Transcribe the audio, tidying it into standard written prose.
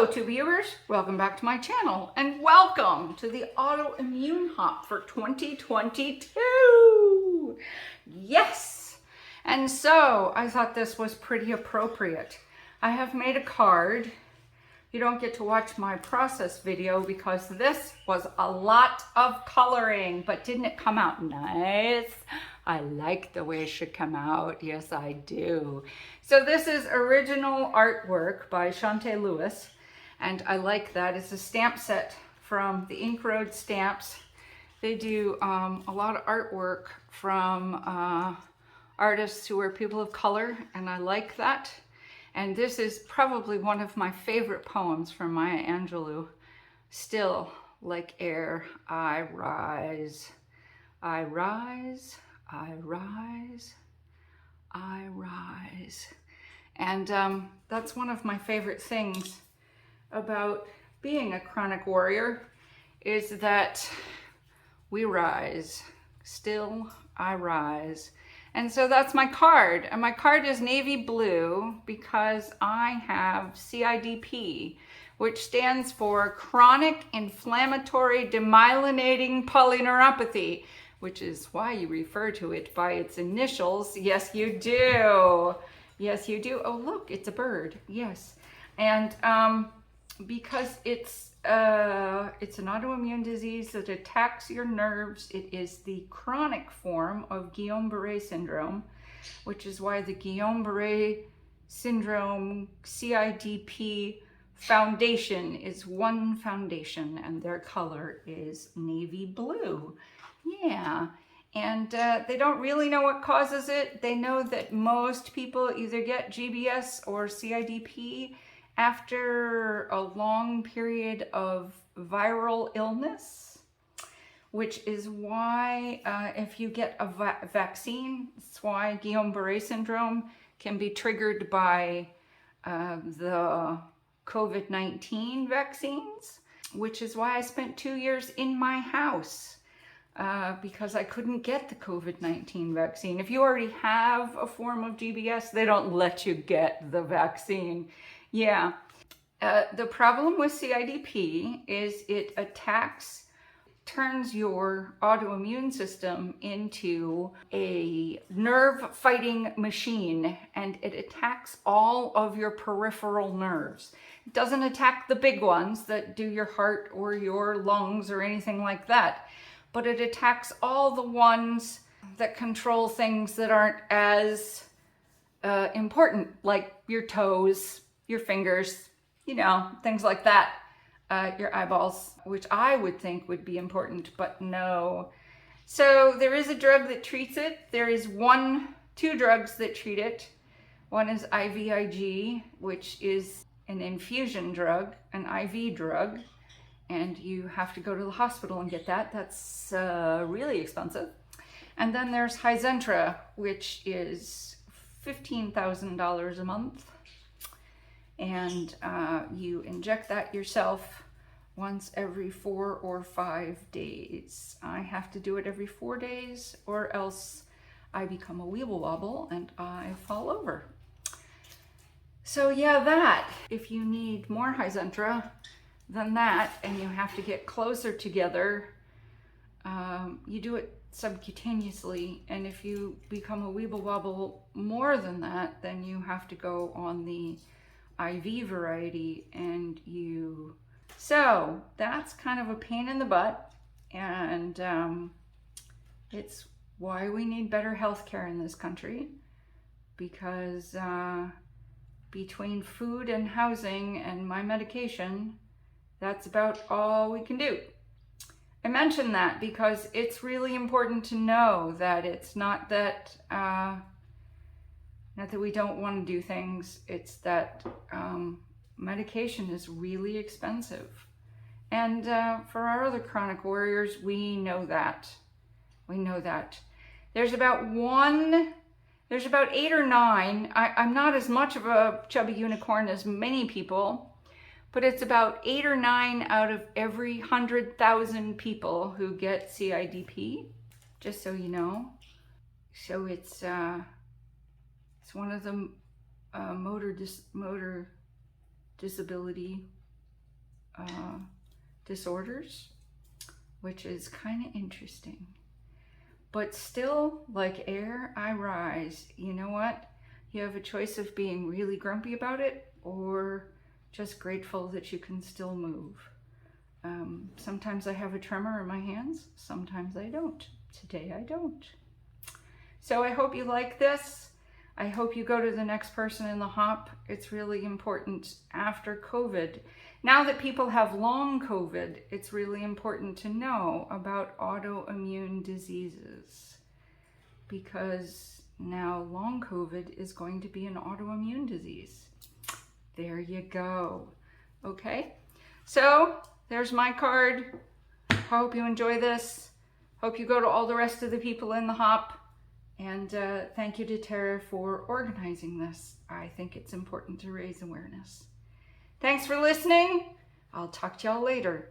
Hello to viewers, welcome back to my channel and welcome to the Autoimmune Hop for 2022. Yes! And so I thought this was pretty appropriate. I have made a card. You don't get to watch my process video because this was a lot of coloring, but didn't it come out nice? I like the way it should come out. Yes, I do. So this is original artwork by Shante Lewis, and I like that. It's a stamp set from the Ink Road Stamps. They do a lot of artwork from artists who are people of color, and I like that. And this is probably one of my favorite poems from Maya Angelou. Still, like air, I rise. I rise, I rise, I rise. And that's one of my favorite things about being a chronic warrior, is that we rise. Still, I rise. And so that's my card. And my card is navy blue because I have CIDP, which stands for Chronic Inflammatory Demyelinating Polyneuropathy, which is why you refer to it by its initials. Yes, you do. Yes, you do. Oh, look, it's a bird. Yes. And because it's an autoimmune disease that attacks your nerves. It is the chronic form of Guillain-Barré syndrome, which is why the Guillain-Barré syndrome CIDP foundation is one foundation, and their color is navy blue. Yeah. And they don't really know what causes it. They know that most people either get GBS or CIDP after a long period of viral illness, which is why if you get a vaccine, that's why Guillain-Barré syndrome can be triggered by the COVID-19 vaccines, which is why I spent 2 years in my house because I couldn't get the COVID-19 vaccine. If you already have a form of GBS, they don't let you get the vaccine. Yeah, the problem with CIDP is it turns your autoimmune system into a nerve fighting machine, and it attacks all of your peripheral nerves. It doesn't attack the big ones that do your heart or your lungs or anything like that, but it attacks all the ones that control things that aren't as important, like your toes, your fingers, you know, things like that, your eyeballs, which I would think would be important, but no. So there is a drug that treats it. There is two drugs that treat it. One is IVIG, which is an infusion drug, an IV drug, and you have to go to the hospital and get that. That's really expensive. And then there's Hizentra, which is $15,000 a month. And you inject that yourself once every 4 or 5 days. I have to do it every 4 days, or else I become a weeble wobble and I fall over. So yeah, that. If you need more Hizentra than that, and you have to get closer together, you do it subcutaneously. And if you become a weeble wobble more than that, then you have to go on the IV variety, and so that's kind of a pain in the butt, and it's why we need better health care in this country, because between food and housing and my medication, that's about all we can do. I mention that because it's really important to know that it's not that we don't want to do things, it's that medication is really expensive. And for our other chronic warriors, we know that. We know that. There's about 8 or 9, I'm not as much of a chubby unicorn as many people, but it's about 8 or 9 out of every 100,000 people who get CIDP, just so you know. So it's one of the motor disability disorders, which is kind of interesting. But still, like air, I rise. You know what? You have a choice of being really grumpy about it or just grateful that you can still move. Sometimes I have a tremor in my hands. Sometimes I don't. Today I don't. So I hope you like this. I hope you go to the next person in the hop. It's really important after COVID. Now that people have long COVID, it's really important to know about autoimmune diseases, because now long COVID is going to be an autoimmune disease. There you go. Okay, so there's my card. Hope you enjoy this. Hope you go to all the rest of the people in the hop. And thank you to Tara for organizing this. I think it's important to raise awareness. Thanks for listening. I'll talk to y'all later.